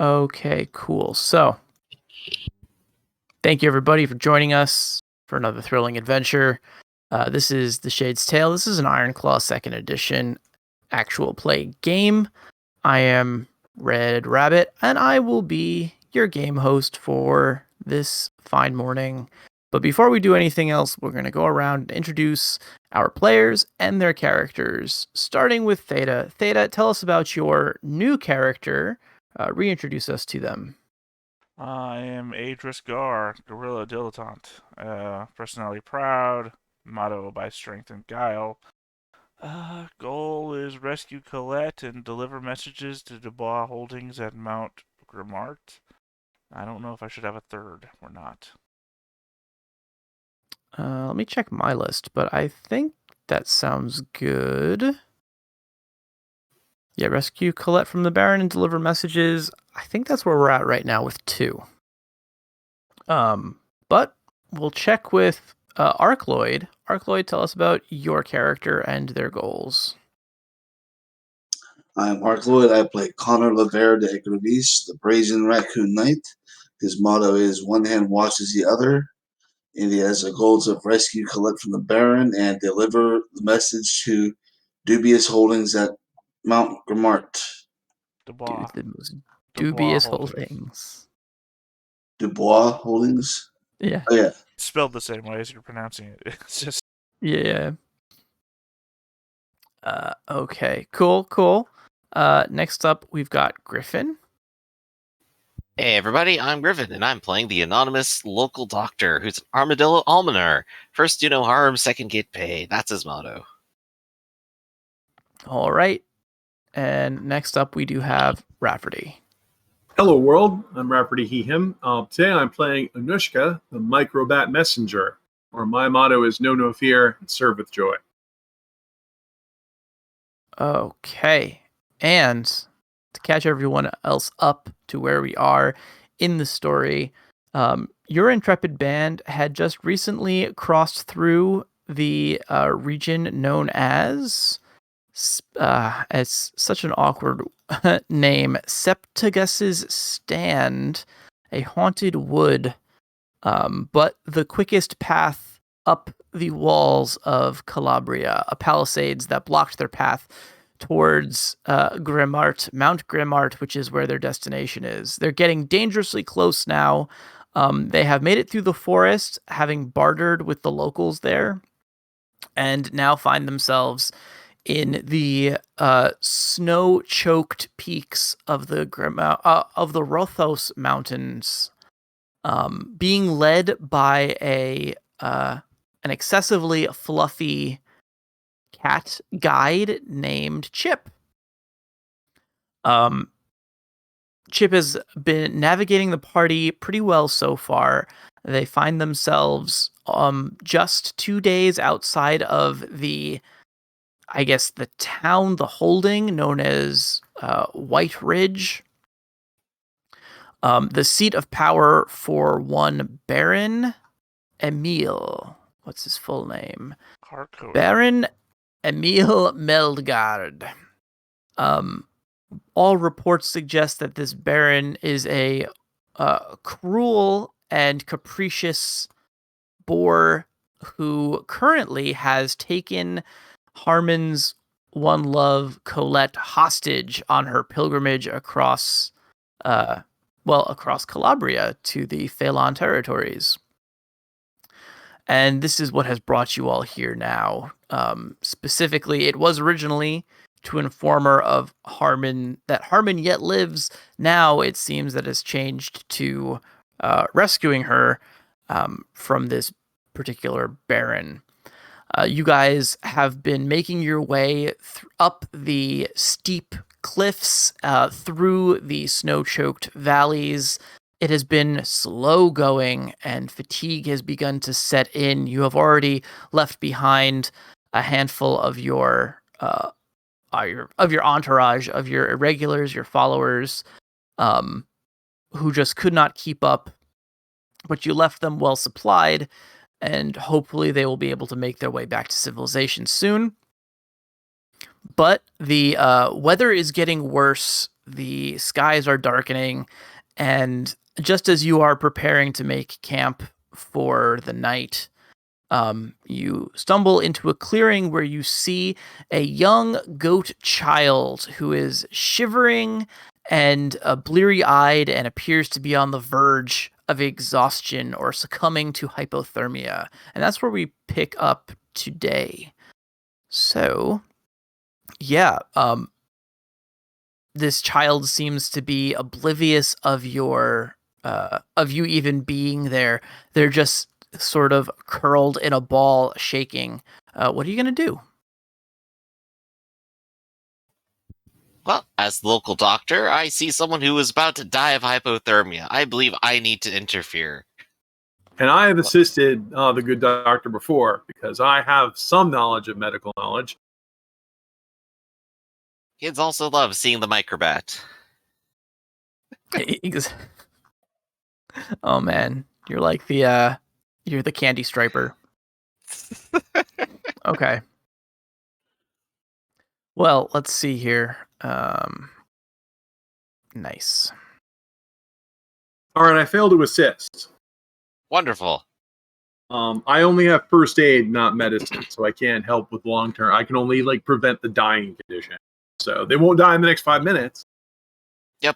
Okay, cool. So, thank you everybody for joining us for another thrilling adventure. This is The Shade's Tale. This is an Ironclaw 2nd edition actual play game. I am Red Rabbit, and I will be your game host for this fine morning. But before we do anything else, we're going to go around and introduce our players and their characters, starting with Theta. Theta, tell us about your new character. Reintroduce us to them. I am Adris Gar, Guerrilla Dilettante. Personality proud, motto by strength and guile. Goal is rescue Colette and deliver messages to Dubois Holdings at Mount Grimart. I don't know if I should have a third or not. Let me check my list, but I think that sounds good. Yeah, rescue Colette from the Baron and deliver messages. I think that's where we're at right now with 2. But we'll check with Arcloyd. Arcloyd, tell us about your character and their goals. I'm Arcloyd. I play Connor Lavere de Egrovis, the Brazen Raccoon Knight. His motto is one hand watches the other, and he has the goals of rescue Colette from the Baron and deliver the message to dubious holdings at Mount Grimart. Dubois. Dude, the most dubious holdings. Dubois Holdings? Yeah. Oh, yeah. It's spelled the same way as you're pronouncing it. It's just... Yeah. Okay, cool. Next up, we've got Griffin. Hey everybody, I'm Griffin, and I'm playing the anonymous local doctor who's an armadillo almoner. First do no harm, second get paid. That's his motto. All right. And next up, we do have Rafferty. Hello world, I'm Rafferty he him. Today I'm playing Anushka, the microbat messenger, or my motto is know no fear and serve with joy. Okay. And to catch everyone else up to where we are in the story, your intrepid band had just recently crossed through the region known as such an awkward name, Septagus's Stand, a haunted wood, but the quickest path up the walls of Calabria, a palisades that blocked their path towards Grimart, Mount Grimart, which is where their destination is. They're getting dangerously close now. They have made it through the forest, having bartered with the locals there, and now find themselves in the snow-choked peaks of the Rothos Mountains, being led by an excessively fluffy cat guide named Chip. Chip has been navigating the party pretty well so far. They find themselves just 2 days outside of the town, the holding, known as White Ridge. The seat of power for one Baron Emil. What's his full name? Baron Emil Meldgard. All reports suggest that this Baron is a cruel and capricious boar who currently has taken Harmon's one love Colette hostage on her pilgrimage across Calabria to the Phelan territories. And this is what has brought you all here now. Specifically, it was originally to inform her of Harmon, that Harmon yet lives. Now it seems that it's changed to rescuing her from this particular Baron. You guys have been making your way up the steep cliffs, through the snow-choked valleys. It has been slow going, and fatigue has begun to set in. You have already left behind a handful of your entourage, of your irregulars, your followers, who just could not keep up. But you left them well supplied, and hopefully they will be able to make their way back to civilization soon. But the weather is getting worse the skies are darkening, and just as you are preparing to make camp for the night, you stumble into a clearing where you see a young goat child who is shivering and bleary-eyed and appears to be on the verge of exhaustion or succumbing to hypothermia. And that's where we pick up today. So, yeah, this child seems to be oblivious of your of you even being there. They're just sort of curled in a ball, shaking. What are you gonna do? Well, as the local doctor, I see someone who is about to die of hypothermia. I believe I need to interfere. And I have assisted the good doctor before because I have some knowledge of medical knowledge. Kids also love seeing the microbat. Oh man, you're like you're the candy striper. Okay. Well, let's see here. Nice. All right, I failed to assist. Wonderful. I only have first aid, not medicine, so I can't help with long term. I can only prevent the dying condition. So they won't die in the next 5 minutes. Yep.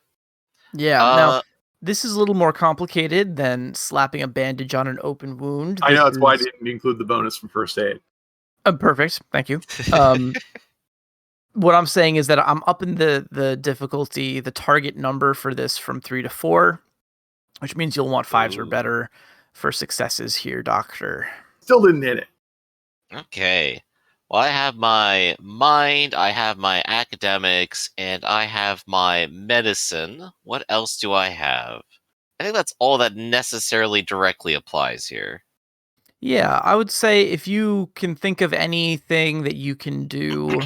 Yeah. Now, this is a little more complicated than slapping a bandage on an open wound. I know, that's why I didn't include the bonus from first aid. Perfect. Thank you. What I'm saying is that I'm upping the difficulty, the target number for this from 3 to 4, which means you'll want 5s or better for successes here, Doctor. Still didn't hit it. Okay. Well, I have my mind, I have my academics, and I have my medicine. What else do I have? I think that's all that necessarily directly applies here. Yeah, I would say if you can think of anything that you can do,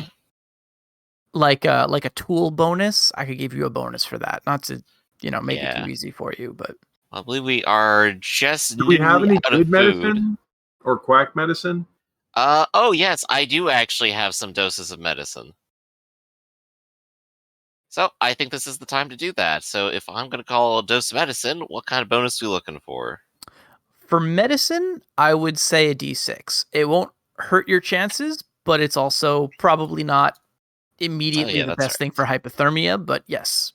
like a tool bonus, I could give you a bonus for that. Not to, make it too easy for you, but I believe we are just. Do we have any out good of medicine food. or quack medicine? Oh yes, I do actually have some doses of medicine. So I think this is the time to do that. So if I'm going to call a dose of medicine, what kind of bonus are we looking for? for medicine, I would say a D6. It won't hurt your chances, but it's also probably not immediately the best thing for hypothermia, but yes.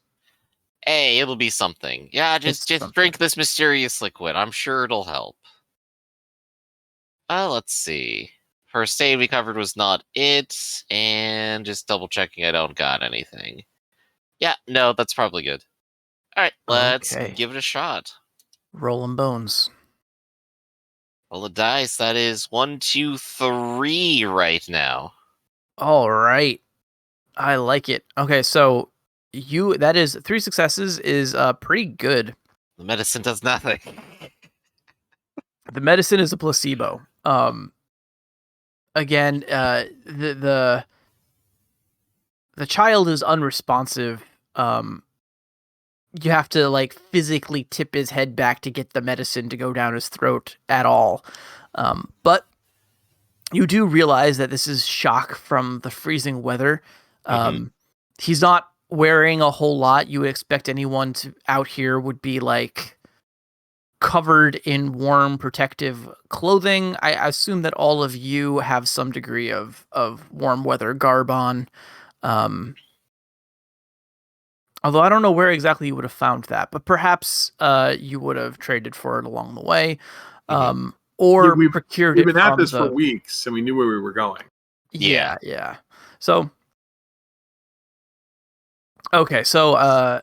Hey, it'll be something. Yeah, just drink this mysterious liquid. I'm sure it'll help. Let's see. First aid we covered was not it, and just double checking I don't got anything. Yeah, no, that's probably good. Alright, let's give it a shot. Rolling bones. Roll the dice. That is 1, 2, 3 right now. All right. I like it. Okay, so that is 3 successes is pretty good. The medicine does nothing. The medicine is a placebo. Again, the child is unresponsive. You have to physically tip his head back to get the medicine to go down his throat at all. But you do realize that this is shock from the freezing weather. He's not wearing a whole lot. You would expect anyone out here would be covered in warm protective clothing. I assume that all of you have some degree of warm weather garb on. Although I don't know where exactly you would have found that, but perhaps you would have traded for it along the way, or procured it. We've been at this for weeks, and we knew where we were going. Yeah. So, okay, so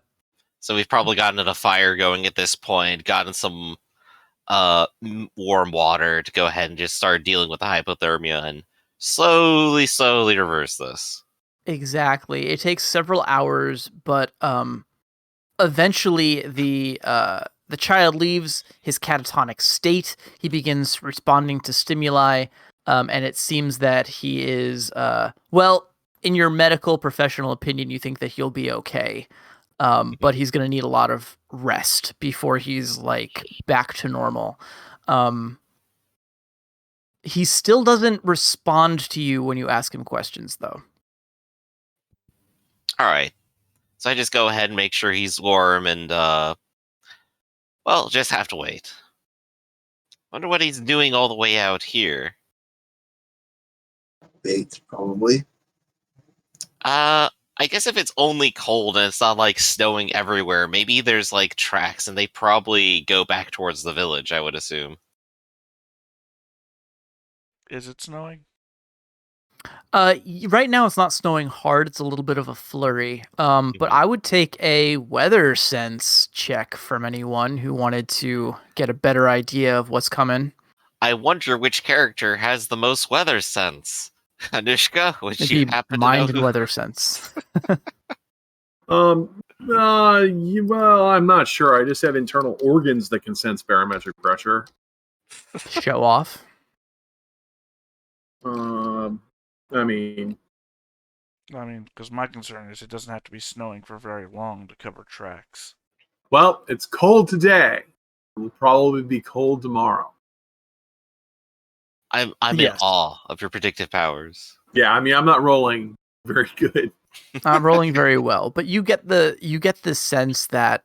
we've probably gotten a fire going at this point, gotten some warm water to go ahead and just start dealing with the hypothermia, and slowly reverse this. Exactly. It takes several hours, but eventually the child leaves his catatonic state. He begins responding to stimuli, and it seems that he is in your medical professional opinion, you think that he'll be okay. But he's going to need a lot of rest before he's back to normal. He still doesn't respond to you when you ask him questions, though. All right. So I just go ahead and make sure he's warm and, just have to wait. Wonder what he's doing all the way out here. Bait, probably. I guess if it's only cold and it's not like snowing everywhere, maybe there's like tracks and they probably go back towards the village, I would assume. Is it snowing? Right now it's not snowing hard. It's a little bit of a flurry. But Mhm. I would take a weather sense check from anyone who wanted to get a better idea of what's coming. I wonder which character has the most weather sense. Anushka, would you Maybe happen to mind know and who? weather sense. Well, I'm not sure. I just have internal organs that can sense barometric pressure. Show off. I mean, Because my concern is it doesn't have to be snowing for very long to cover tracks. well, it's cold today. It will probably be cold tomorrow. I'm Yes. in awe of your predictive powers. Yeah, I mean, I'm not rolling very good. I'm rolling very well, but you get the sense that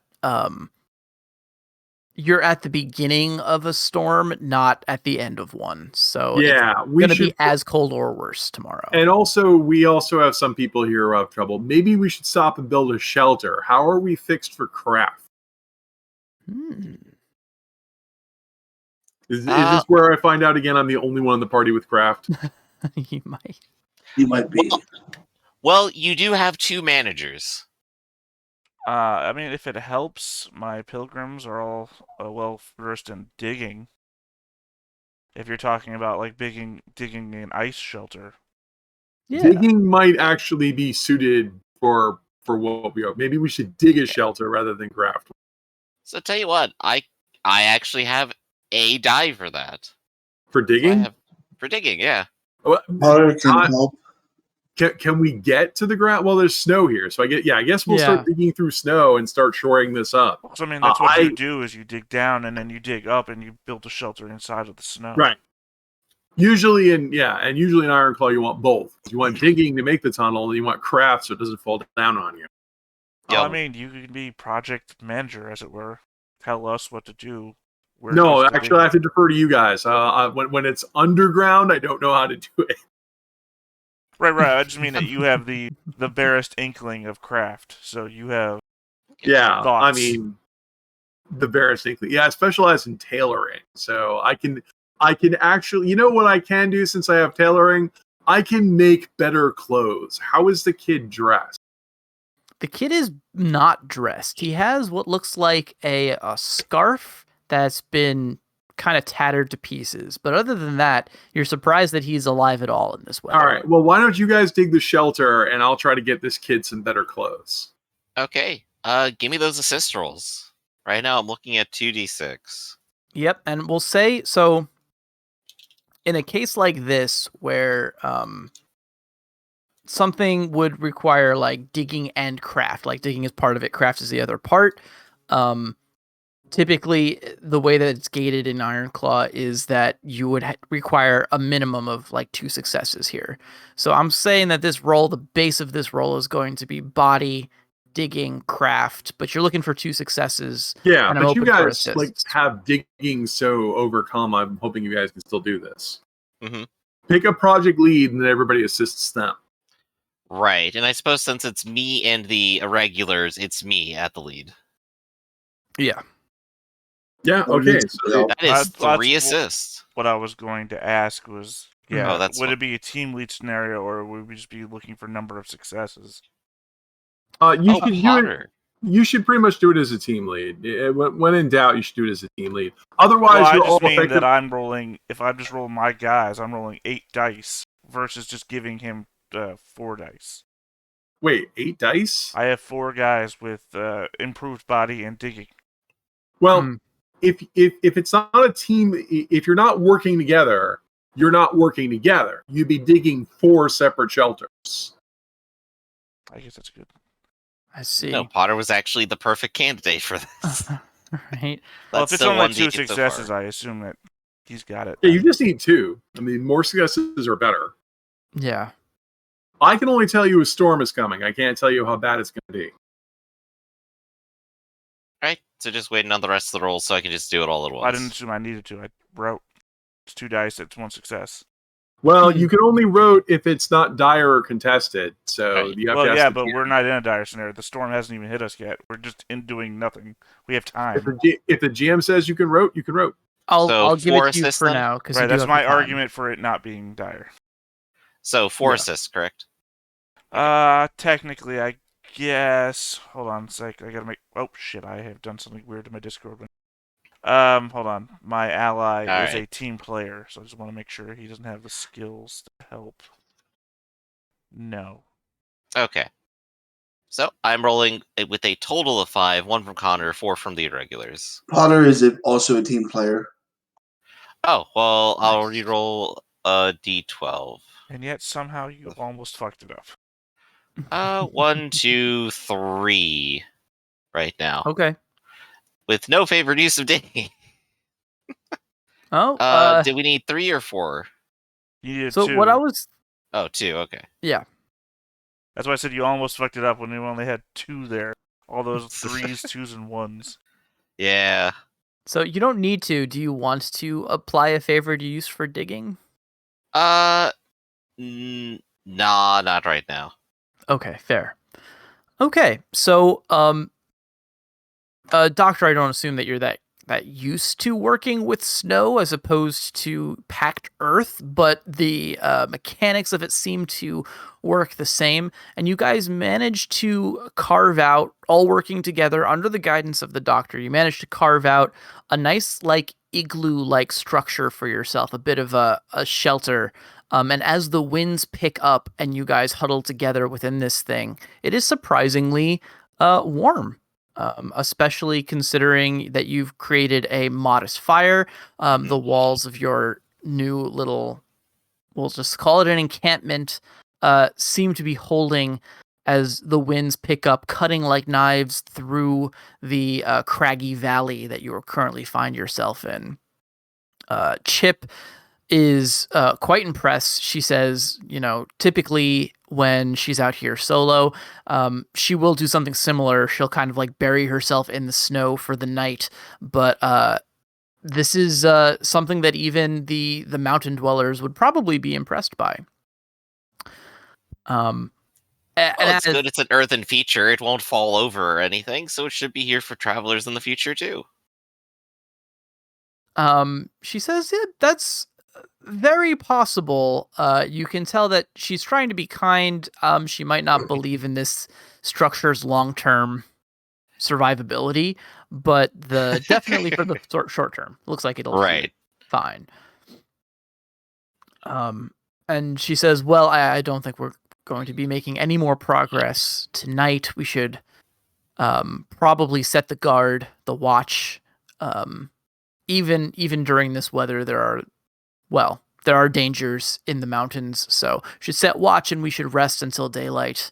you're at the beginning of a storm, not at the end of one. So Yeah, it's we gonna should. be as cold or worse tomorrow. And also, we also have some people here who have trouble. Maybe we should stop and build a shelter. How are we fixed for craft? Is this where I find out again I'm the only one in the party with craft? You might. You might be. Well, you do have 2 managers. If it helps, my pilgrims are all well versed in digging. If you're talking about like digging an ice shelter. Yeah. Digging might actually be suited for what we are. Maybe we should dig a shelter rather than craft. So tell you what, I actually have a die for that. For So I digging? have for digging, yeah. Potter can help. Can we get to the ground? Well, there's snow here, so I guess we'll start digging through snow and start shoring this up. So that's what you do is you dig down and then you dig up and you build a shelter inside of the snow. Right. Usually in Ironclaw you want both. You want digging to make the tunnel, and you want craft so it doesn't fall down on you. Well, you can be project manager, as it were. Tell us what to do. No, actually, I have to defer to you guys. When it's underground, I don't know how to do it. Right. I just mean that you have the barest inkling of craft, so you have. Yeah, thoughts. The barest inkling. Yeah, I specialize in tailoring, so I can actually. You know what I can do since I have tailoring? I can make better clothes. How is the kid dressed? The kid is not dressed. He has what looks like a scarf that's been kind of tattered to pieces. But other than that, you're surprised that he's alive at all in this weather. All right. Well, why don't you guys dig the shelter, and I'll try to get this kid some better clothes. Okay. Give me those assist rolls. Right now I'm looking at 2d6. Yep, and we'll say so in a case like this where something would require like digging and craft, like digging is part of it, craft is the other part. Typically, the way that it's gated in Ironclaw is that you would require a minimum of like 2 successes here. So I'm saying that this roll, the base of this roll is going to be body, digging, craft, but you're looking for 2 successes. Yeah, and but you guys have digging so overcome. I'm hoping you guys can still do this. Mm-hmm. Pick a project lead, and then everybody assists them. Right, and I suppose since it's me and the irregulars, it's me at the lead. Yeah. Yeah, okay. So that is 3 assists. What I was going to ask was, would it be a team lead scenario, or would we just be looking for number of successes? You should pretty much do it as a team lead. When in doubt, you should do it as a team lead. Otherwise, you're all effective. That I'm rolling. If I'm just rolling my guys, I'm rolling 8 dice versus just giving him 4 dice. Wait, 8 dice? I have 4 guys with improved body and digging. Well, if it's not a team, if you're not working together, you're not working together. You'd be digging 4 separate shelters. I guess that's good. I see. No, Potter was actually the perfect candidate for this. Right. Well, if it's only 2 successes, I assume that he's got it. Yeah, you just need 2. I mean, more successes are better. Yeah. I can only tell you a storm is coming. I can't tell you how bad it's going to be. Right, so just waiting on the rest of the rolls so I can just do it all at once. I didn't assume I needed to. I wrote. It's 2 dice. It's 1 success. Well, you can only rote if it's not dire or contested. So Right. you have Well, to ask yeah, the but GM. we're not in a dire scenario. The storm hasn't even hit us yet. We're just in doing nothing. We have time. If the GM says you can rote, you can rote. I'll give it 4 to you assists for then? now because Right, you do that's have my the time. argument for it not being dire. So 4 Yeah. assists, correct? Technically, I guess. Hold on a sec. I gotta make. Oh shit! I have done something weird to my Discord. Hold on. My ally is a Alright. team player, so I just want to make sure he doesn't have the skills to help. No. Okay. So I'm rolling with a total of 5, 1 from Connor, 4 from the irregulars. Potter is also a team player. Oh, well, I'll Nice. reroll a d12. And yet somehow you almost fucked it up. 1, 2, 3 right now. Okay. With no favored use of D. Oh, Did we need 3 or 4? You needed so 2. what I was, Oh, 2, okay. yeah. That's why I said you almost fucked it up when you only had 2 there. All those 3s, 2s, and 1s. Yeah. So you don't need to. Do you want to apply a favored use for digging? Nah, not right now. Okay, fair. Okay, so Doctor, I don't assume that you're that used to working with snow as opposed to packed earth, but the mechanics of it seem to work the same. And you guys managed to carve out, all working together under the guidance of the Doctor. You managed to carve out a nice, like igloo-like structure for yourself, a bit of a shelter. And as the winds pick up and you guys huddle together within this thing, it is surprisingly warm. Especially considering that you've created a modest fire. The walls of your new little, we'll just call it an encampment, seem to be holding as the winds pick up, cutting like knives through the craggy valley that you currently find yourself in. Chip is quite impressed. She says, typically when she's out here solo, she will do something similar. She'll kind of like bury herself in the snow for the night. But this is something that even the mountain dwellers would probably be impressed by. It's good. It's an earthen feature. It won't fall over or anything, so it should be here for travelers in the future too. She says, yeah, that's very possible. You can tell that she's trying to be kind. She might not believe in this structure's long-term survivability, but definitely for the short term, looks like it'll be fine. And she says, well, I don't think we're going to be making any more progress tonight. We should probably set the watch. Even during this weather, there are dangers in the mountains, so should set watch and we should rest until daylight,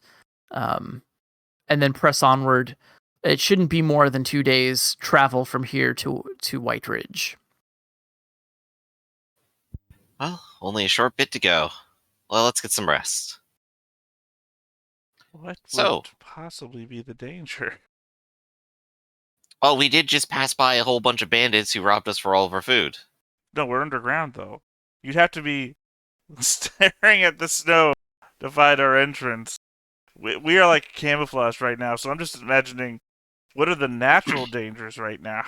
and then press onward. It shouldn't be more than 2 days travel from here to White Ridge. Well, only a short bit to go. Well, let's get some rest. What would possibly be the danger? Well, we did just pass by a whole bunch of bandits who robbed us for all of our food. No, we're underground, though. You'd have to be staring at the snow to find our entrance. We are like camouflaged right now, so I'm just imagining what are the natural dangers right now?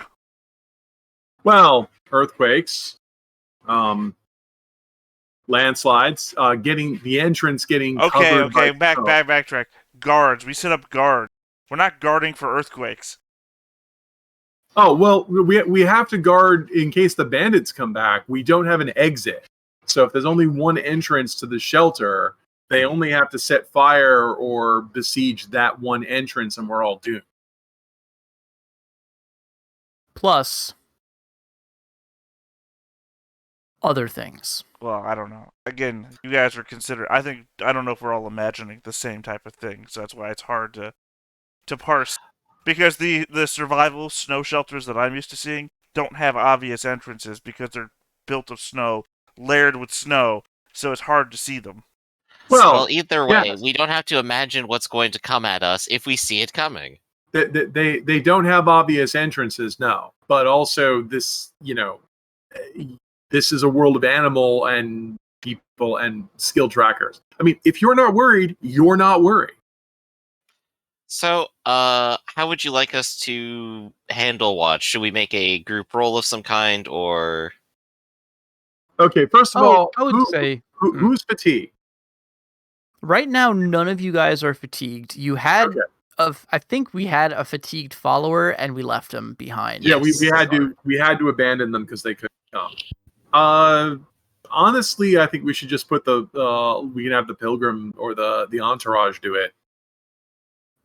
Well, earthquakes, landslides, getting the entrance getting covered. Okay, backtrack. Guards. We set up guards. We're not guarding for earthquakes. Oh, well, we have to guard in case the bandits come back. We don't have an exit. So if there's only one entrance to the shelter, they only have to set fire or besiege that one entrance and we're all doomed. Plus other things. Well, I don't know. Again, you guys are considering. I don't know if we're all imagining the same type of thing, so that's why it's hard to parse. Because the survival snow shelters that I'm used to seeing don't have obvious entrances because they're built of snow, layered with snow, so it's hard to see them. Well, either way, we don't have to imagine what's going to come at us if we see it coming. they don't have obvious entrances, no. But also this, this is a world of animal and people and skill trackers. I mean, if you're not worried, you're not worried. So, how would you like us to handle watch? Should we make a group roll of some kind, or? Okay, first of all, I would say who's fatigued? right now none of you guys are fatigued. You had I think we had a fatigued follower and we left him behind. Yeah, we had to abandon them because they couldn't come. Honestly, I think we should just put we can have the pilgrim or the entourage do it.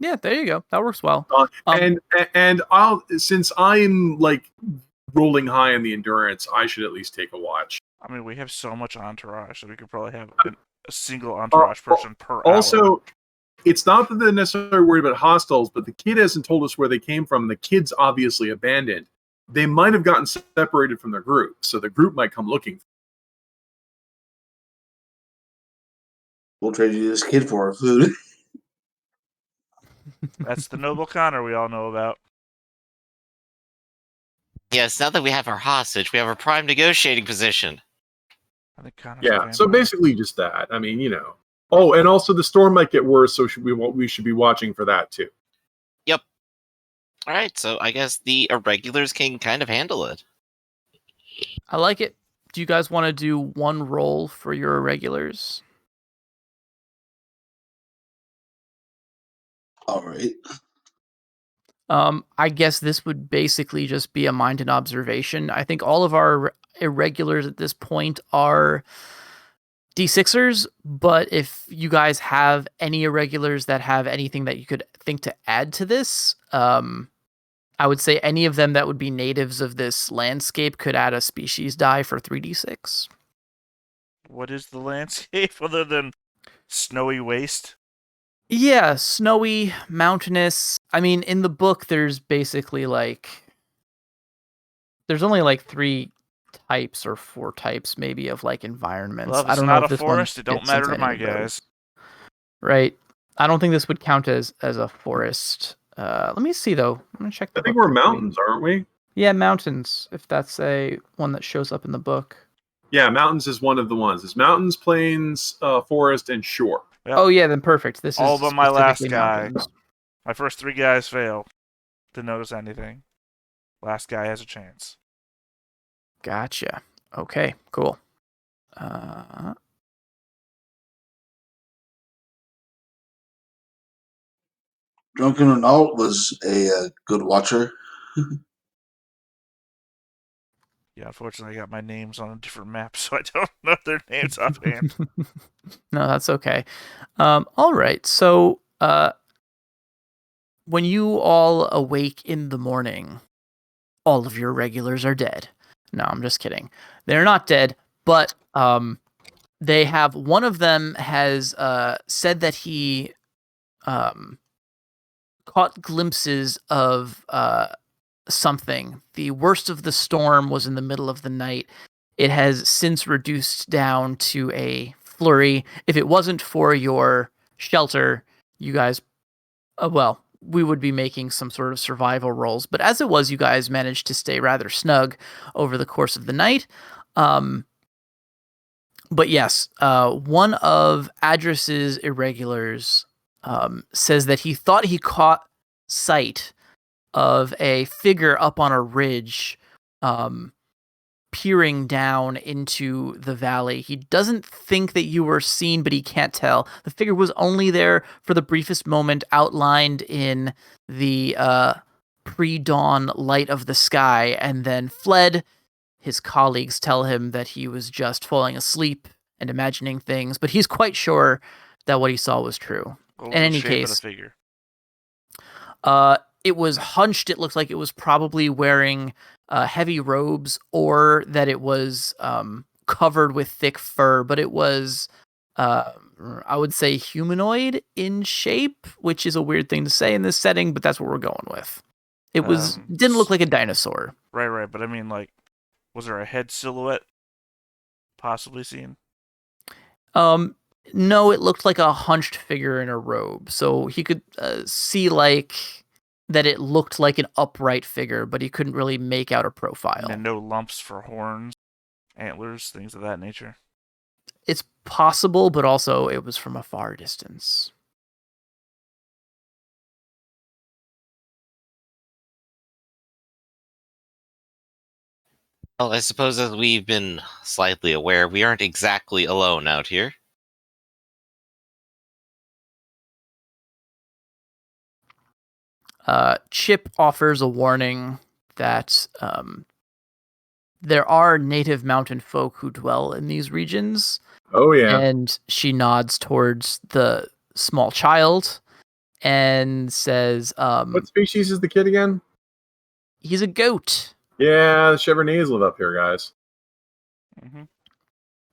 Yeah, there you go. That works well. And since I'm like rolling high on the endurance, I should at least take a watch. I mean, we have so much entourage that we could probably have a single entourage person per hour. Also, it's not that they're necessarily worried about hostiles, but the kid hasn't told us where they came from. The kid's obviously abandoned. They might have gotten separated from their group, so the group might come looking. We'll trade you this kid for our food. That's the noble Connor we all know about. Yes, now that we have our hostage, we have a prime negotiating position. I think Connor's Yeah, so basically just that. I mean, Oh, and also the storm might get worse, so we should be watching for that too. Yep. All right, so I guess the irregulars can kind of handle it. I like it. Do you guys want to do one roll for your irregulars? All right. I guess this would basically just be a mind and observation. I think all of our irregulars at this point are D6ers, but if you guys have any irregulars that have anything that you could think to add to this, I would say any of them that would be natives of this landscape could add a species die for 3d6. What is the landscape other than snowy waste? Yeah, snowy, mountainous. I mean, in the book, there's basically there's only like 3 types or 4 types maybe of like environments. Well, if I it's don't not know if a this forest, one it don't fits matter into to my any of those. guys. Right. I don't think this would count as a forest. Let me see though. I'm gonna check. I think we're mountains, aren't we? Yeah, mountains. If that's a one that shows up in the book. Yeah, mountains is one of the ones. It's mountains, plains, forest, and shore. Yep. Oh yeah, then perfect. This all is but my last specifically guy. mountains. My first 3 guys fail. Didn't notice anything. Last guy has a chance. Gotcha. Okay, cool. Drunken Renault was a good watcher. Yeah, unfortunately, I got my names on a different map, so I don't know their names offhand. No, that's okay. All right. So, when you all awake in the morning, all of your regulars are dead. No, I'm just kidding. They're not dead, but they have one of them has said that he caught glimpses of something. The worst of the storm was in the middle of the night. It has since reduced down to a flurry. If it wasn't for your shelter, you guys, we would be making some sort of survival rolls. But as it was, you guys managed to stay rather snug over the course of the night. But yes, one of Adris's irregulars says that he thought he caught sight of a figure up on a ridge peering down into the valley. He doesn't think that you were seen, but he can't tell. The figure was only there for the briefest moment, outlined in the pre-dawn light of the sky, and then fled. His colleagues tell him that he was just falling asleep and imagining things, but he's quite sure that what he saw was true. What In was any the shape of case, the figure? it was hunched. It looked like it was probably wearing heavy robes, or that it was covered with thick fur, but it was, I would say, humanoid in shape, which is a weird thing to say in this setting, but that's what we're going with. It was didn't look like a dinosaur. Right, but I mean, like, was there a head silhouette possibly seen? No, it looked like a hunched figure in a robe. So he could see like that it looked like an upright figure, but he couldn't really make out a profile. And no lumps for horns, antlers, things of that nature. It's possible, but also it was from a far distance. Well, I suppose as we've been slightly aware, we aren't exactly alone out here. Chip offers a warning that there are native mountain folk who dwell in these regions. Oh yeah. And she nods towards the small child and says, What species is the kid again? he's a goat. Yeah, the Chevronnets live up here, guys. Mm-hmm.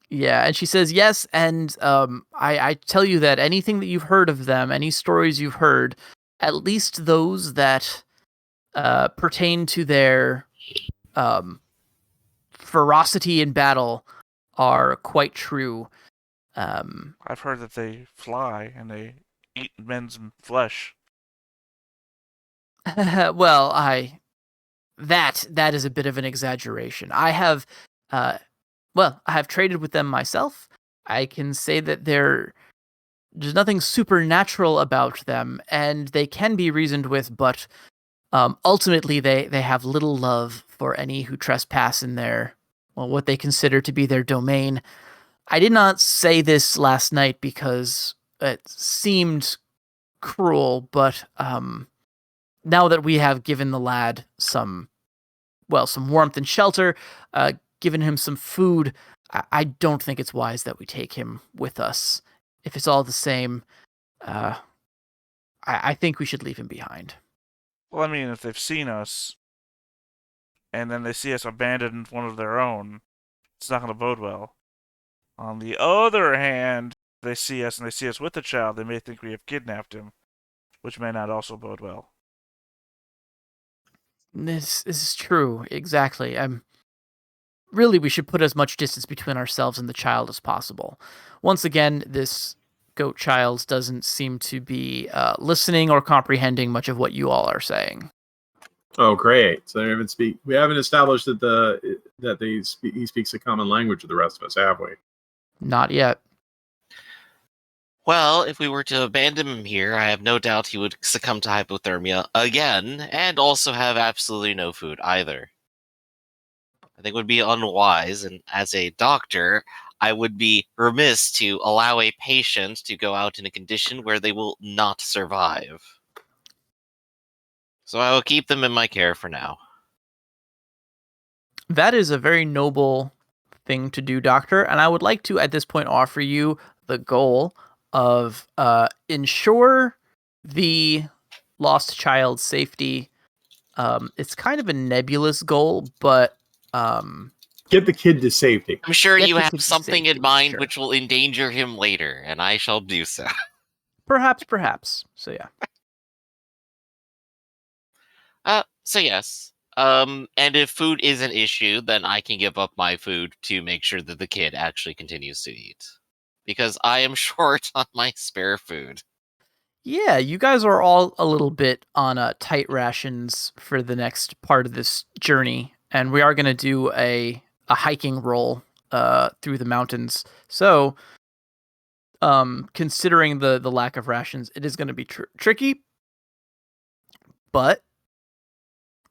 Yeah, and she says, yes, and I tell you that anything that you've heard of them, any stories you've heard, at least those that pertain to their ferocity in battle are quite true. I've heard that they fly and they eat men's flesh. Well, that is a bit of an exaggeration. I have traded with them myself. I can say that there's nothing supernatural about them, and they can be reasoned with, but ultimately they have little love for any who trespass in their, what they consider to be their domain. I did not say this last night because it seemed cruel, but now that we have given the lad some warmth and shelter, given him some food, I don't think it's wise that we take him with us. If it's all the same, I think we should leave him behind. Well, I mean, if they've seen us, and then they see us abandon one of their own, it's not going to bode well. On the other hand, they see us and they see us with the child, they may think we have kidnapped him, which may not also bode well. This is true, exactly. Really, we should put as much distance between ourselves and the child as possible. Once again, this goat child doesn't seem to be listening or comprehending much of what you all are saying. Oh, great! So we haven't established that he speaks a common language with the rest of us, have we? Not yet. Well, if we were to abandon him here, I have no doubt he would succumb to hypothermia again, and also have absolutely no food either. I think it would be unwise, and as a doctor, I would be remiss to allow a patient to go out in a condition where they will not survive. So I will keep them in my care for now. That is a very noble thing to do, Doctor, and I would like to, at this point, offer you the goal of ensure the lost child's safety. It's kind of a nebulous goal, but get the kid to safety. I'm sure Get you the have kid to something safety, in mind sure. which will endanger him later, and I shall do so. Perhaps. So yeah. So yes. And if food is an issue, then I can give up my food to make sure that the kid actually continues to eat. Because I am short on my spare food. Yeah, you guys are all a little bit on tight rations for the next part of this journey, and we are going to do a hiking roll through the mountains. So, considering the lack of rations, it is going to be tricky, but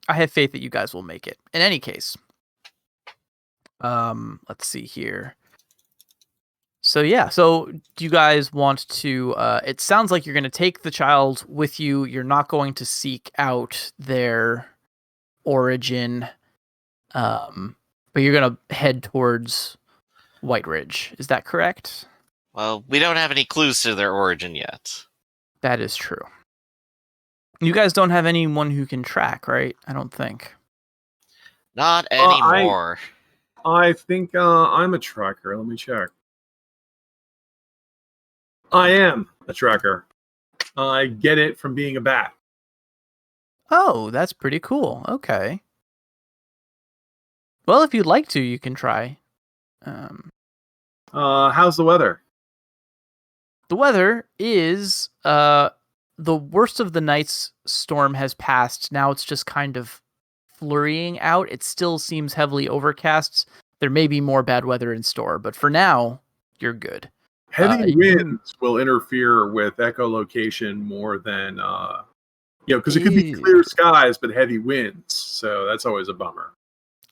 I have faith that you guys will make it. In any case, let's see here. So yeah, so do you guys want to, it sounds like you're going to take the child with you. You're not going to seek out their origin, but you're going to head towards White Ridge. Is that correct? Well, we don't have any clues to their origin yet. That is true. You guys don't have anyone who can track, right? I don't think. Not anymore. I think I'm a tracker. Let me check. I am a tracker. I get it from being a bat. Oh, that's pretty cool. Okay. Well, if you'd like to, you can try. How's the weather? The weather is the worst of the night's storm has passed. Now it's just kind of flurrying out. It still seems heavily overcast. There may be more bad weather in store, but for now, you're good. Heavy winds will interfere with echolocation more than because it could be clear skies but heavy winds. So that's always a bummer.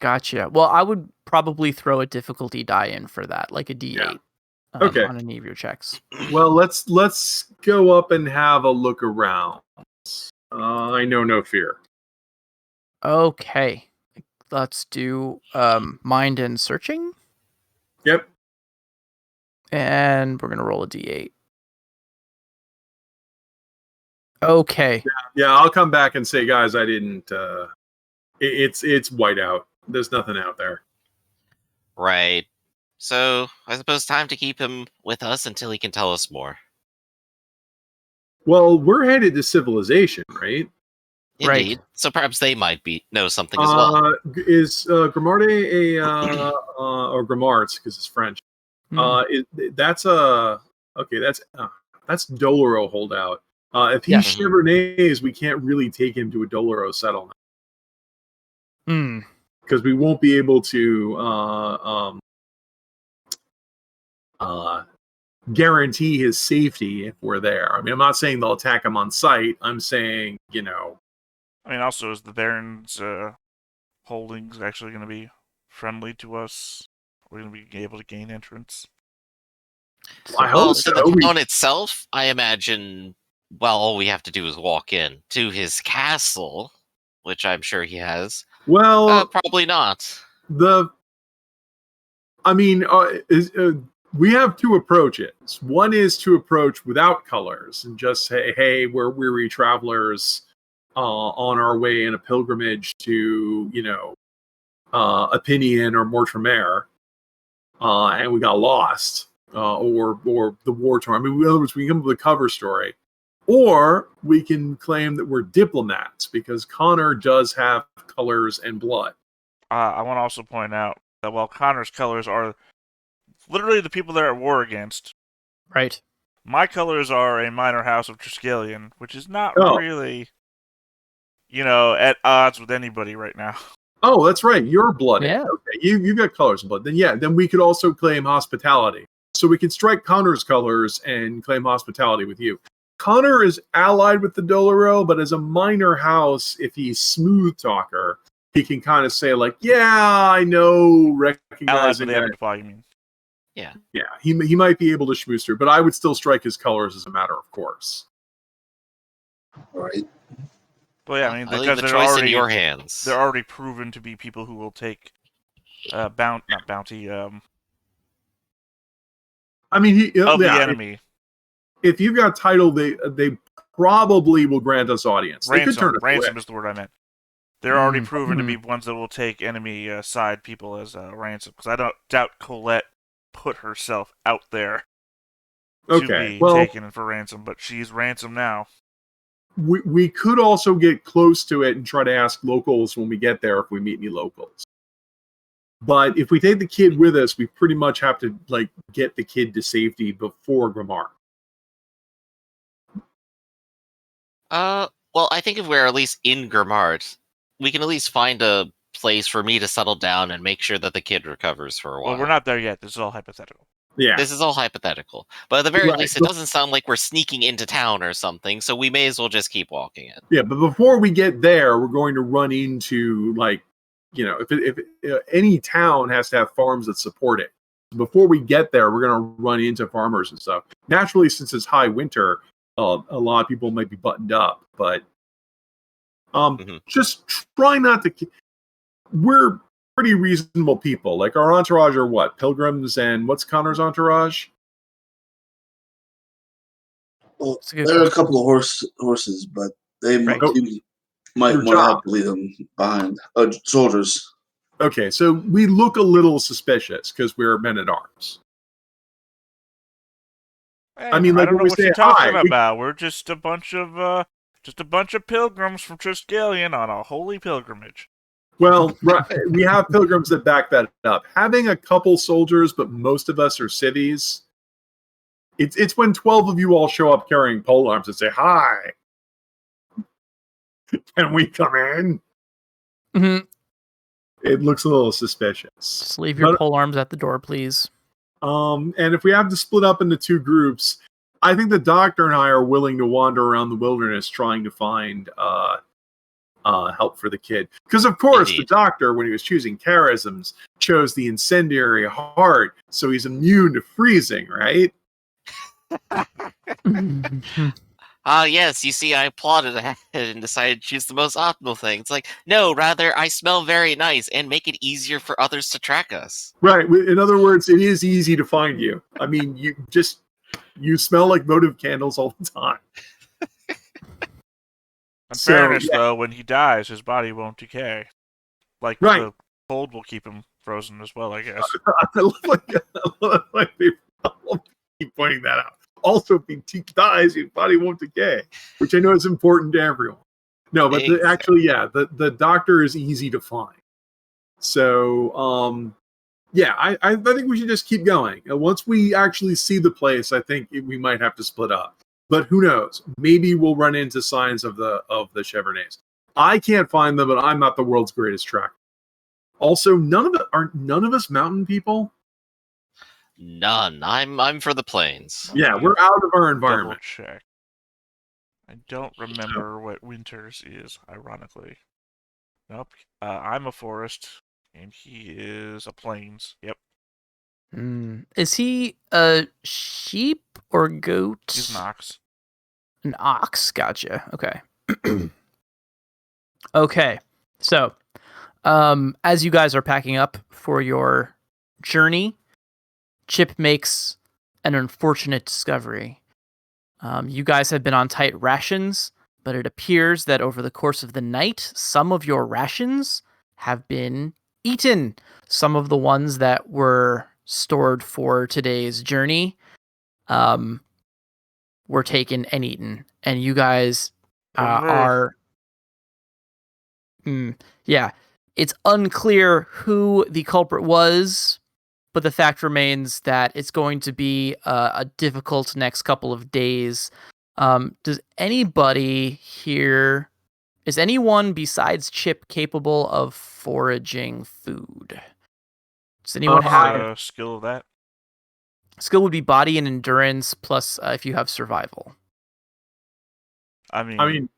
Gotcha. Well, I would probably throw a difficulty die in for that, like a D8. Okay. On any of your checks. Well, let's go up and have a look around. I know no fear. Okay. Let's do mind and searching. Yep. And we're gonna roll a D8. Okay. Yeah, I'll come back and say, guys, I didn't. It's white out. There's nothing out there. Right. So, I suppose time to keep him with us until he can tell us more. Well, we're headed to civilization, right? Indeed. Right. So perhaps they might know something as well. Is Grimarde or Grimards, because it's French. That's Doloro holdout. If he's Chevernays, we can't really take him to a Doloro settlement. Because we won't be able to guarantee his safety if we're there. I mean, I'm not saying they'll attack him on sight. I'm saying, I mean, also, is the Baron's holdings actually going to be friendly to us? Are we going to be able to gain entrance? I hope so. The town itself, I imagine, all we have to do is walk in to his castle, which I'm sure he has. Well, probably not. We have two approaches. One is to approach without colors and just say, hey, we're weary travelers on our way in a pilgrimage to, Opinion or Mortremer, and we got lost, or the war torn. I mean, in other words, we can come up with a cover story. Or we can claim that we're diplomats, because Connor does have colors and blood. I want to also point out that while Connor's colors are literally the people they're at war against, right, my colors are a minor house of Triskellion, which is not really, at odds with anybody right now. Oh, that's right. You're blooded. Yeah. Okay, you got colors and blood. Then we could also claim hospitality. So we can strike Connor's colors and claim hospitality with you. Connor is allied with the Doloro, but as a minor house, if he's smooth talker, he can kind of say like, "Yeah, I know." Recognizing that, you mean? Yeah. He might be able to schmooze through, but I would still strike his colors as a matter of course. All right. Well, yeah, I mean, I because leave the choice in your hands. They're already proven to be people who will take not bounty. I mean, the enemy. If you've got title, they probably will grant us audience. They could turn us away. Ransom is the word I meant. They're already proven to be ones that will take enemy side people as ransom. Because I don't doubt Colette put herself out there to be taken for ransom, but she's ransom now. We could also get close to it and try to ask locals when we get there if we meet any locals. But if we take the kid with us, we pretty much have to get the kid to safety before Grimar. Well, I think if we're at least in Grimard, we can at least find a place for me to settle down and make sure that the kid recovers for a while. Well, we're not there yet. This is all hypothetical. Yeah. This is all hypothetical. But at the very least, it doesn't sound like we're sneaking into town or something, so we may as well just keep walking in. Yeah, but before we get there, we're going to run into, if any town has to have farms that support it. Before we get there, we're going to run into farmers and stuff. Naturally, since it's high winter, a lot of people might be buttoned up, but just try not to. We're pretty reasonable people. Like our entourage are what? Pilgrims, and what's Connor's entourage? Well, there are a couple of horses, but they might want to have to lead them behind. Soldiers. Okay, so we look a little suspicious because we're men at arms. Hey, I mean, I don't know what you're talking hi, about. We're just a bunch of pilgrims from Triskellion on a holy pilgrimage. Well, we have pilgrims that back that up. Having a couple soldiers, but most of us are civvies. It's when 12 of you all show up carrying pole arms and say hi. Can we come in? Mhm. It looks a little suspicious. Just leave your But, pole arms at the door, please. and if we have to split up into two groups, I think the doctor and I are willing to wander around the wilderness trying to find help for the kid. Because, of course, Indeed. the doctor, when he was choosing charisms, chose the incendiary heart, so he's immune to freezing, right? Yes, you see, I plotted ahead and decided to choose the most optimal thing. It's like, no, rather, I smell very nice and make it easier for others to track us. Right. In other words, it is easy to find you. I mean, you smell like votive candles all the time. In So, fairness, yeah. though, when he dies, his body won't decay. Like, Right. the cold will keep him frozen as well, I guess. I love like they keep pointing that out. Also, if he dies, his body won't decay, which I know is important to everyone. No, but Exactly. the doctor is easy to find. So, yeah, I think we should just keep going. Once we actually see the place, I think we might have to split up. But who knows? Maybe we'll run into signs of the Chevronnets. I can't find them, but I'm not the world's greatest tracker. Also, none of us mountain people. None. I'm for the plains. Yeah, we're out of our environment. Double check. I don't remember what winters is, ironically. Nope. I'm a forest, and he is a plains. Yep, Is he a sheep or goat? he's an ox. An ox. Gotcha. Okay. Okay. So, as you guys are packing up for your journey, Chip makes an unfortunate discovery. You guys have been on tight rations, but it appears that over the course of the night, some of your rations have been eaten. Some of the ones that were stored for today's journey were taken and eaten. And you guys are... yeah, it's unclear who the culprit was, but the fact remains that it's going to be a difficult next couple of days. Does anybody here... Is anyone besides Chip capable of foraging food? Does anyone have... a skill of that? Skill would be body and endurance, plus if you have survival. I mean,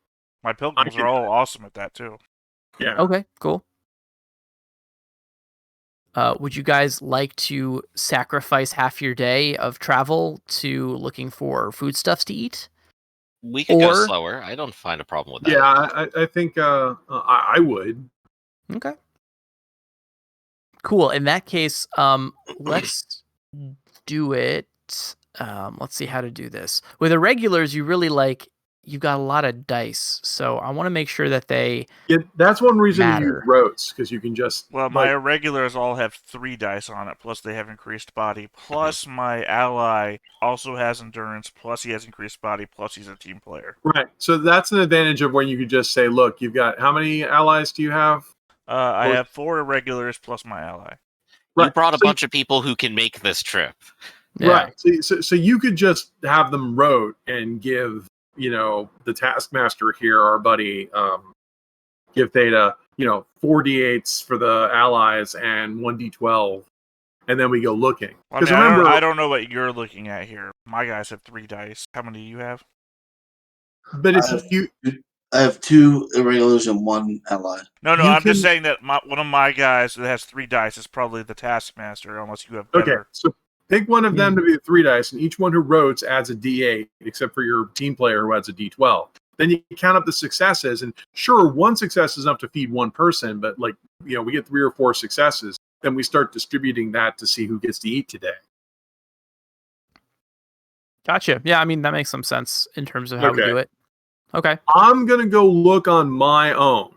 my pilgrims are all awesome at that, too. Yeah. Okay, cool. Would you guys like to sacrifice half your day of travel to looking for foodstuffs to eat? We could go slower. I don't find a problem with that. Yeah, I think I would. Okay. Cool. In that case, let's do it. Let's see how to do this. With irregulars, you've got a lot of dice, so I want to make sure that they... Yeah, that's one reason matter. to use rotes, because you can just... Well, my irregulars all have 3 dice on it, plus they have increased body, plus my ally also has endurance, plus he has increased body, plus he's a team player. Right, so that's an advantage of when you could just say, look, you've got... How many allies do you have? I have 4 irregulars plus my ally. Right. You brought a bunch of people who can make this trip. Yeah. Right, so you could just have them rote and give... the taskmaster here, our buddy, give Theta, 4 d8s for the allies and 1 d12, and then we go looking. I mean, remember, I don't know what you're looking at here. My guys have 3 dice. How many do you have? But I have 2 irregulars and 1 ally. No, I'm just saying that one of my guys that has 3 dice is probably the taskmaster, unless you have better. Okay, so pick one of them to be the 3 dice, and each one who rotes adds a d8, except for your team player who adds a d12. Then you count up the successes, and sure, 1 success is enough to feed 1 person, but we get 3 or 4 successes, then we start distributing that to see who gets to eat today. Gotcha. Yeah, I mean, that makes some sense in terms of how we do it. Okay. I'm going to go look on my own.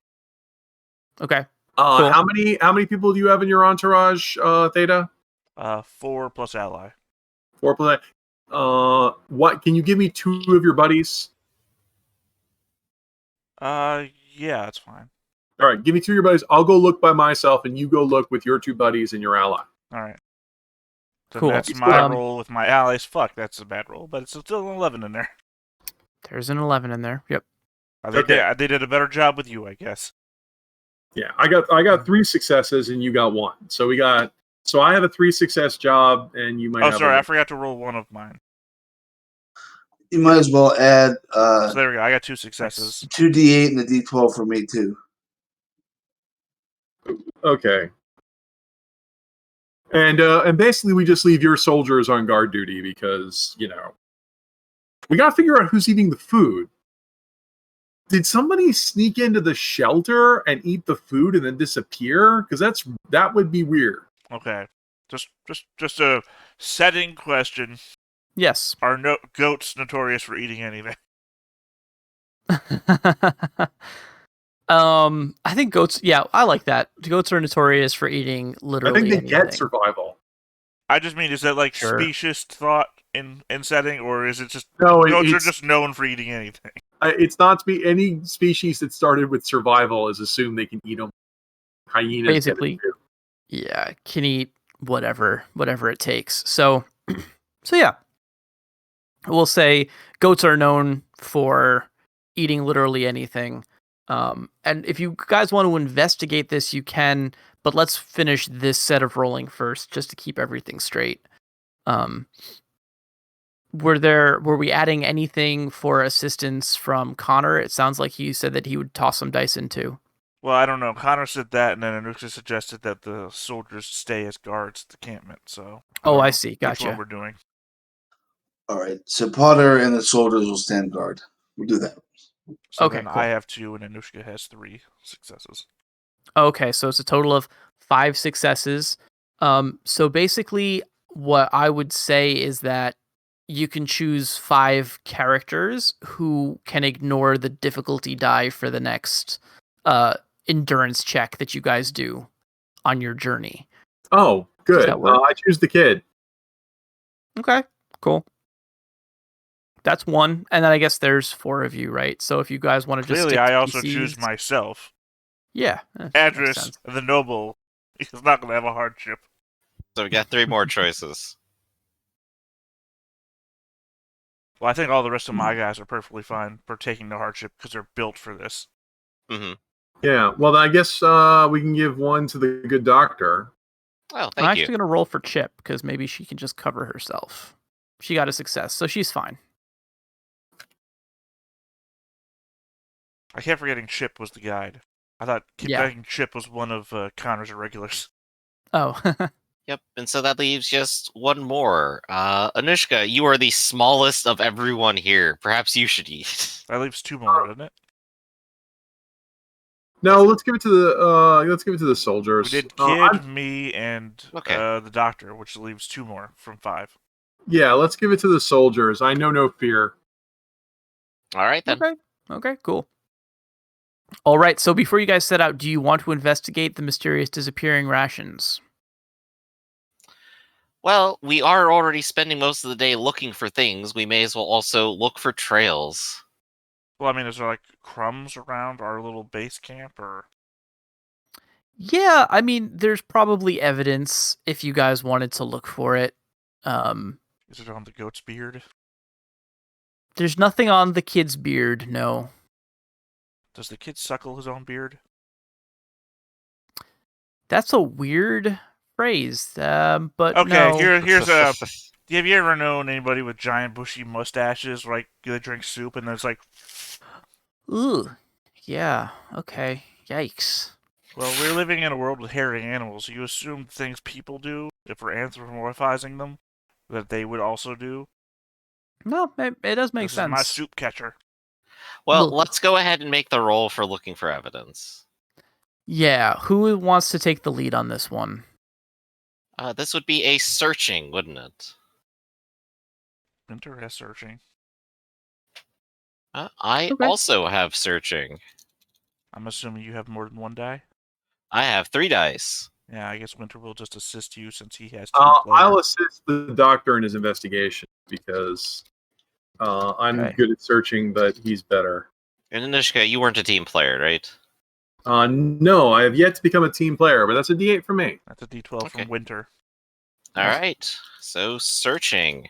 Okay. Cool. How many people do you have in your entourage, Theta? 4 plus ally. 4 plus. What? Can you give me 2 of your buddies? Yeah, that's fine. All right, give me 2 of your buddies. I'll go look by myself, and you go look with your 2 buddies and your ally. All right. So cool. That's my roll with my allies. Fuck, that's a bad roll, but it's still an 11 in there. There's an 11 in there. Yep. Okay. They did a better job with you, I guess. Yeah, I got 3 successes and you got 1. So I have a 3 success job and you might Oh, have sorry, a I forgot to roll one of mine. You might as well add So there we go. I got 2 successes. 2d8 and a d12 for me too. Okay. And basically we just leave your soldiers on guard duty because, we got to figure out who's eating the food. Did somebody sneak into the shelter and eat the food and then disappear? Because that would be weird. Okay. Just a setting question. Yes. Are goats notorious for eating anything? I think goats. Yeah, I like that. Goats are notorious for eating I literally think they anything. get survival. I just mean, is that like Sure. specious thought in setting, or is it just No, goats are just known for eating anything? It's not to be any species that started with survival is assumed they can eat them. Hyenas Basically, yeah, can eat whatever it takes. So yeah, we'll say goats are known for eating literally anything. And if you guys want to investigate this, you can. But let's finish this set of rolling first, just to keep everything straight. Were we adding anything for assistance from Connor? It sounds like he said that he would toss some dice into. Well, I don't know. Connor said that, and then Anuxa suggested that the soldiers stay as guards at the campment. So. I see. Which Gotcha. one we're doing? All right. So Potter and the soldiers will stand guard. We'll do that. So Okay, then cool. I have 2, and Anushka has 3 successes. Okay, so it's a total of 5 successes. So basically, what I would say is that you can choose 5 characters who can ignore the difficulty die for the next endurance check that you guys do on your journey. Oh, good. that work? I choose the kid. Okay, cool. That's 1, and then I guess there's 4 of you, right? So if you guys want to just Clearly, stick to I also PCs, choose myself. Yeah. Makes Adris, sense. the noble, is not going to have a hardship. So we got 3 more choices. Well, I think all the rest of my guys are perfectly fine for taking the hardship because they're built for this. Mm-hmm. Yeah, well, I guess we can give 1 to the good doctor. Oh, I'm thank actually you. going to roll for Chip because maybe she can just cover herself. She got a success, so she's fine. I kept forgetting Chip was the guide. I thought thinking Chip was one of Connor's irregulars. Oh. Yep, and so that leaves just 1 more. Anushka, you are the smallest of everyone here. Perhaps you should eat. That leaves 2 more, doesn't it? No, let's give it to the soldiers. We did Kid, me, and the doctor, which leaves 2 more from 5. Yeah, let's give it to the soldiers. I know no fear. All right, then. Okay, cool. All right, so before you guys set out, do you want to investigate the mysterious disappearing rations? Well, we are already spending most of the day looking for things. We may as well also look for trails. Well, I mean, is there like crumbs around our little base camp, or? Yeah, I mean, there's probably evidence if you guys wanted to look for it. Is it on the goat's beard? There's nothing on the kid's beard, no. Does the kid suckle his own beard? That's a weird phrase, but okay, no. Here's a. Have you ever known anybody with giant bushy mustaches, like they drink soup and it's like? Ooh, yeah, okay, yikes. Well, we're living in a world with hairy animals. You assume things people do, if we're anthropomorphizing them, that they would also do. No, it does make sense. This is my soup catcher. Well, Look. let's go ahead and make the roll for looking for evidence. Yeah, who wants to take the lead on this one? This would be a searching, wouldn't it? Winter has searching. I also have searching. I'm assuming you have more than 1 die? I have 3 dice. Yeah, I guess Winter will just assist you since he has 2 I'll assist the doctor in his investigation because I'm good at searching, but he's better. And Anushka, you weren't a team player, right? No, I have yet to become a team player, but that's a D8 for me. That's a D12 from Winter. All right, so searching.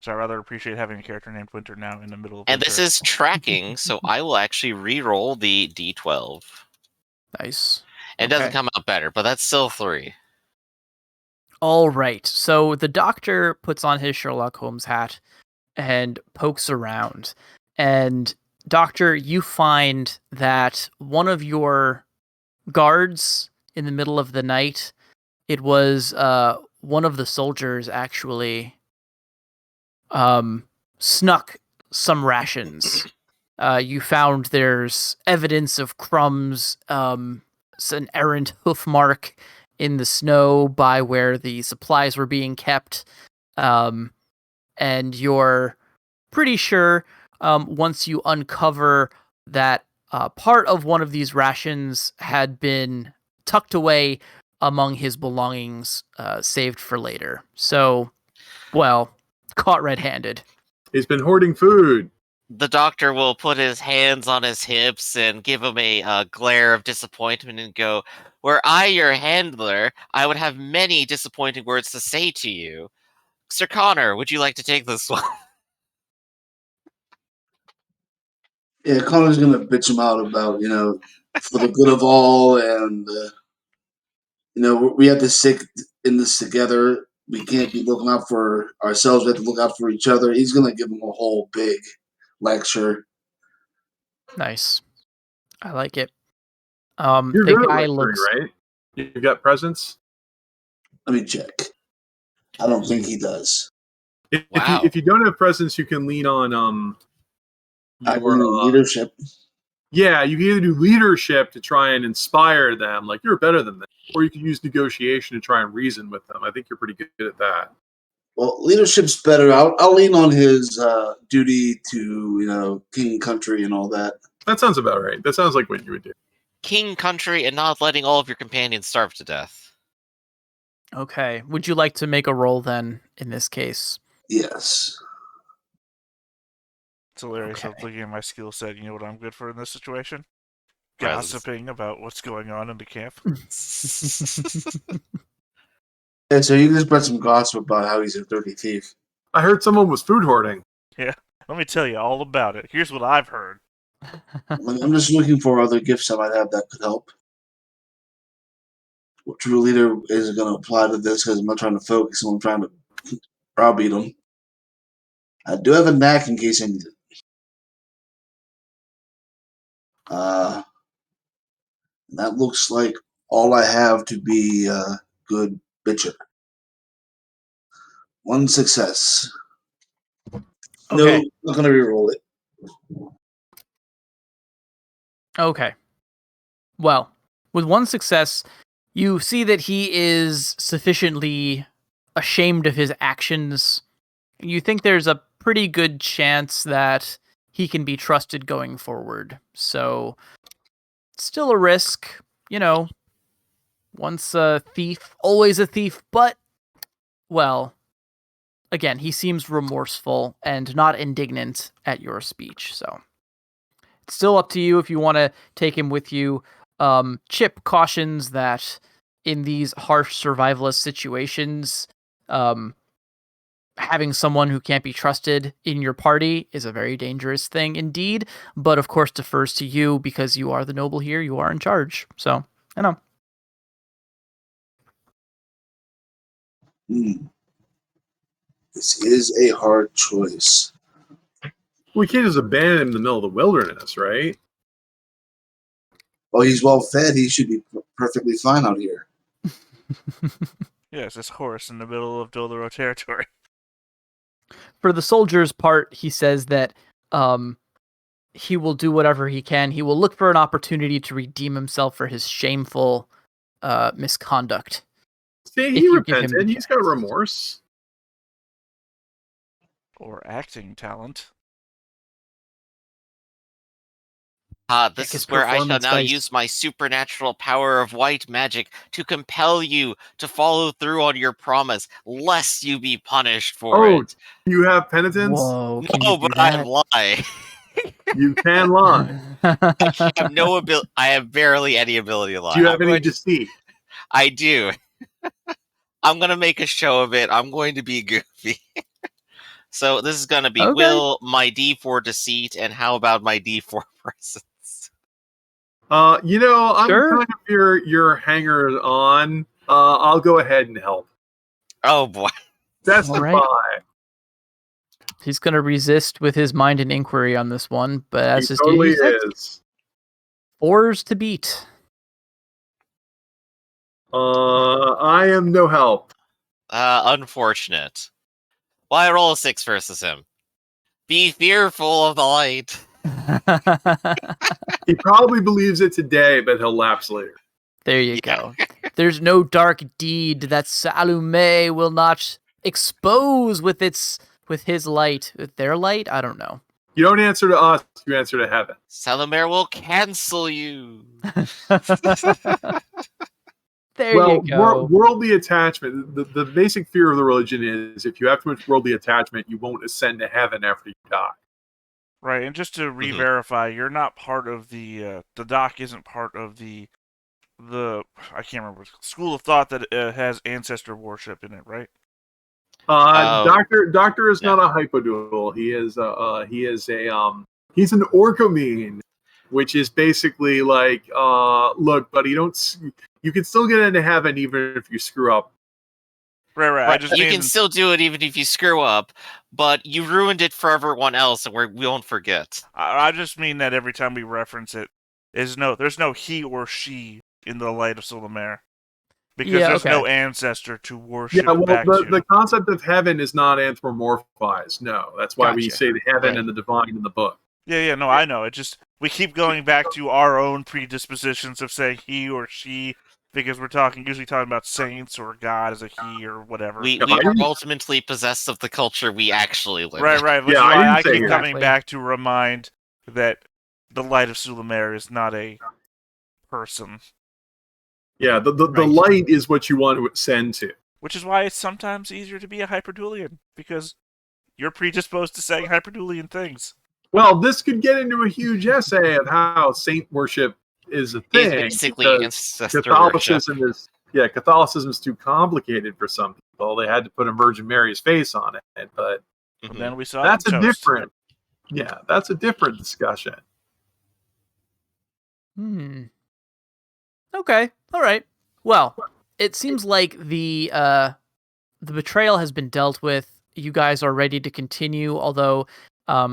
So I rather appreciate having a character named Winter now in the middle of And winter. this is tracking, so I will actually re-roll the d12. Nice. It doesn't Okay. come out better, but that's still 3. All right. So the doctor puts on his Sherlock Holmes hat and pokes around. And Doctor, you find that one of your guards in the middle of the night, it was one of the soldiers actually snuck some rations. You found there's evidence of crumbs, it's an errant hoof mark in the snow by where the supplies were being kept. And you're pretty sure once you uncover that part of one of these rations had been tucked away among his belongings, saved for later. So, well, caught red-handed. He's been hoarding food. The doctor will put his hands on his hips and give him a glare of disappointment and go, "Were I your handler, I would have many disappointing words to say to you. Sir Connor, would you like to take this one?" Yeah, Connor's gonna bitch him out about for the good of all, and we have to stick in this together. We can't be looking out for ourselves. We have to look out for each other. He's gonna give him a whole big lecture. Nice. I like it. You're The good at guy lecturing, looks right? You got presents? Let me check. I don't think he does. Wow. If you don't have presents, you can lean on I your need leadership. yeah, you can either do leadership to try and inspire them, like you're better than them, or you can use negotiation to try and reason with them. I think you're pretty good at that. Well, leadership's better. I'll lean on his duty to king, country, and all that. That sounds about right. That sounds like what you would do. King country and not letting all of your companions starve to death. okay. Would you like to make a roll then in this case? Yes. It's hilarious. Okay. I'm looking at my skill set. You know what I'm good for in this situation? Presents. Gossiping about what's going on in the camp. Yeah, so you can just spread some gossip about how he's a dirty thief. I heard someone was food hoarding. Yeah, let me tell you all about it. Here's what I've heard. I'm just looking for other gifts I might have that could help. What true leader is going to apply to this? Because I'm not trying to focus. I'm trying to browbeat him. I do have a knack in case I need it. That looks like all I have to be a good bitcher. 1 success. Okay. No, not going to re-roll it. Okay. Well, with 1 success, you see that he is sufficiently ashamed of his actions. You think there's a pretty good chance that he can be trusted going forward. So, still a risk, once a thief, always a thief, but, well, again, he seems remorseful and not indignant at your speech, so it's still up to you if you want to take him with you. Chip cautions that in these harsh survivalist situations, having someone who can't be trusted in your party is a very dangerous thing indeed, but of course defers to you because you are the noble here, you are in charge. So, I know. This is a hard choice. We can't just abandon him in the middle of the wilderness, right? Well, he's well fed. He should be perfectly fine out here. Yes, this horse in the middle of Doloro territory. For the soldier's part, he says that he will do whatever he can. He will look for an opportunity to redeem himself for his shameful misconduct. See, If he you give him repented. the He's got remorse. Or acting talent. This his is where I shall performance now dice. use my supernatural power of white magic to compel you to follow through on your promise, lest you be punished for Oh, it. you have penitence? Whoa, can No, you do but I that? lie. You can lie. I have no ability. I have barely any ability to lie. Do you have I'm any going to- deceit? I do. I'm gonna make a show of it. I'm going to be goofy. So this is going to be Okay. will, my D4 deceit, and how about my D4 presence? I'm Sure. kind of your hanger on. I'll go ahead and help. Oh boy. That's All the right. buy. He's going to resist with his mind and inquiry on this one, but as He his totally duty says, is. 4s to beat. I am no help. Unfortunate. Why roll a 6 versus him? Be fearful of the light. He probably believes it today, but he'll lapse later. There you go. There's no dark deed that Salome will not expose with his light. With their light? I don't know. You don't answer to us, you answer to heaven. Salomere will cancel you. There you go. Worldly attachment, the basic fear of the religion is if you have too much worldly attachment, you won't ascend to heaven after you die. Right, and just to re-verify, you're not part of the doc isn't part of the I can't remember, school of thought that has ancestor worship in it, right? Doctor is not a hypodual. He's an orcomene, which is basically like, look, buddy, you can still get into heaven even if you screw up. Right. You can still do it even if you screw up, but you ruined it for everyone else, and we won't forget. I just mean that every time we reference it, there's no he or she in the light of Salomere. Because there's no ancestor to worship back to. The concept of heaven is not anthropomorphized. No, that's why we say the heaven and the divine in the book. Yeah, no, I know. It just, we keep going back to our own predispositions of saying he or she, because we're usually talking about saints or God as a he or whatever. We are ultimately possessed of the culture we actually live in. Right. Which is why I keep coming back to remind that the light of Salomere is not a person. Yeah, the light is what you want to ascend to. Which is why it's sometimes easier to be a hyperdulian, because you're predisposed to saying hyperdulian things. Well, this could get into a huge essay of how saint worship is a thing. It's basically ancestor Catholicism worship. Catholicism is too complicated for some people. They had to put a Virgin Mary's face on it, but then we saw that's a different discussion. Okay. All right. Well, it seems like the betrayal has been dealt with. You guys are ready to continue, although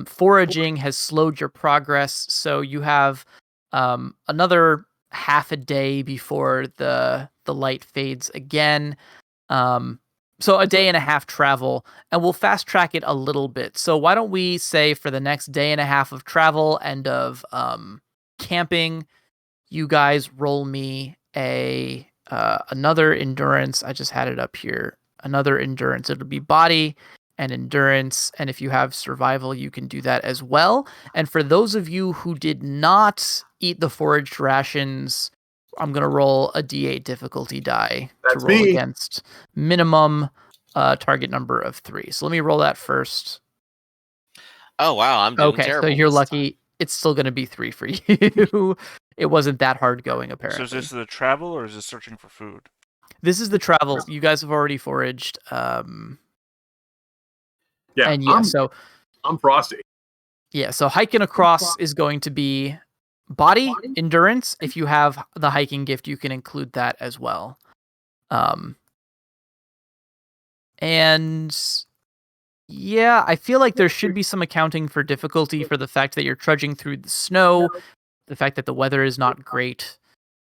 foraging has slowed your progress, so you have another half a day before the light fades again. So a day and a half travel, and we'll fast track it a little bit. So why don't we say for the next day and a half of travel and of camping, you guys roll me another endurance. I just had it up here. Another endurance. It'll be body and endurance, and if you have survival, you can do that as well. And for those of you who did not eat the foraged rations, I'm going to roll a D8 difficulty die to roll against minimum target number of 3. So let me roll that first. Oh, wow, I'm doing terrible. Okay, so you're lucky. It's still going to be 3 for you. It wasn't that hard going, apparently. So is this the travel, or is this searching for food? This is the travel. You guys have already foraged. I'm frosty. Yeah, so hiking across is going to be body, endurance. If you have the hiking gift, you can include that as well. And yeah, I feel like there should be some accounting for difficulty for the fact that you're trudging through the snow, the fact that the weather is not great.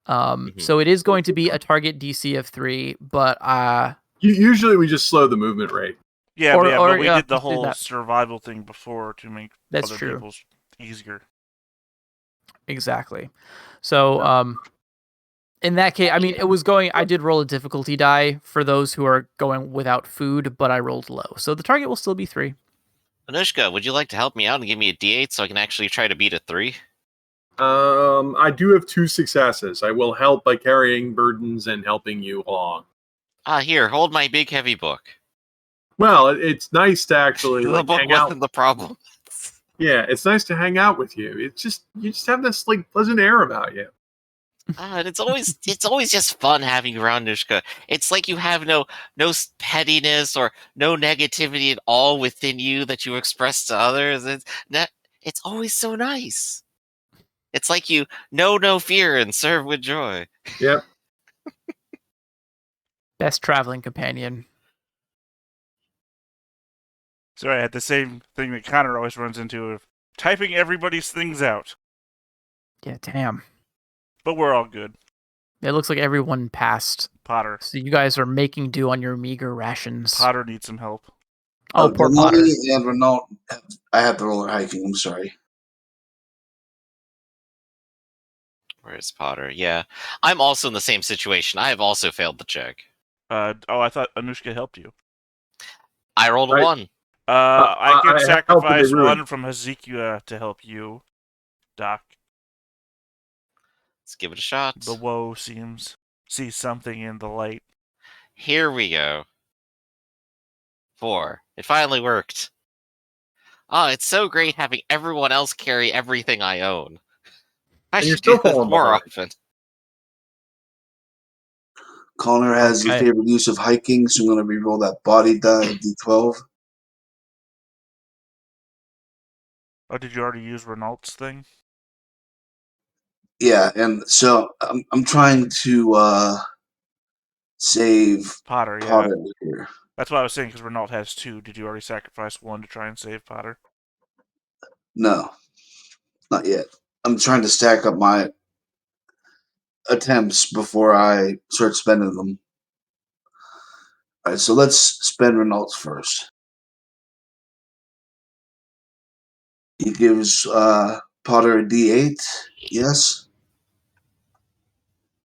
So it is going to be a target DC of 3, but usually we just slow the movement rate. Yeah, but we did the whole survival thing before to make people's easier. Exactly. So in that case, I mean, I did roll a difficulty die for those who are going without food, but I rolled low. So the target will still be 3. Anushka, would you like to help me out and give me a D8 so I can actually try to beat a 3? I do have 2 successes. I will help by carrying burdens and helping you along. Here, hold my big heavy book. Well, it's nice to actually the book hang wasn't out. The problem. Yeah, it's nice to hang out with you. You just have this pleasant air about you. And it's always just fun having you around, Nushka. It's like you have no pettiness or no negativity at all within you that you express to others. It's always so nice. It's like you know no fear and serve with joy. Yep. Best traveling companion. So I had the same thing that Connor always runs into of typing everybody's things out. Yeah, damn. But we're all good. It looks like everyone passed. Potter. So you guys are making do on your meager rations. Potter needs some help. Oh, poor Potter. Denali and Renault. I have to roll at hiking. I'm sorry. Where's Potter? Yeah. I'm also in the same situation. I have also failed the check. I thought Anushka helped you. I rolled a Right. 1. I can I helped, but sacrifice they ruined. one from Hezekiah to help you, Doc. Let's give it a shot. The woe sees something in the light. Here we go. 4. It finally worked. Oh, it's so great having everyone else carry everything I own. I And you're should do still this falling more behind. often. Connor has your Okay. favorite use of hiking, so I'm going to re-roll that body die D12. Oh, did you already use Renault's thing? Yeah, and so I'm trying to save Potter, yeah. Potter here. That's what I was saying, because Renault has 2. Did you already sacrifice 1 to try and save Potter? No, not yet. I'm trying to stack up my attempts before I start spending them. All right, so let's spend Renault's first. He gives Potter a D8. Yes.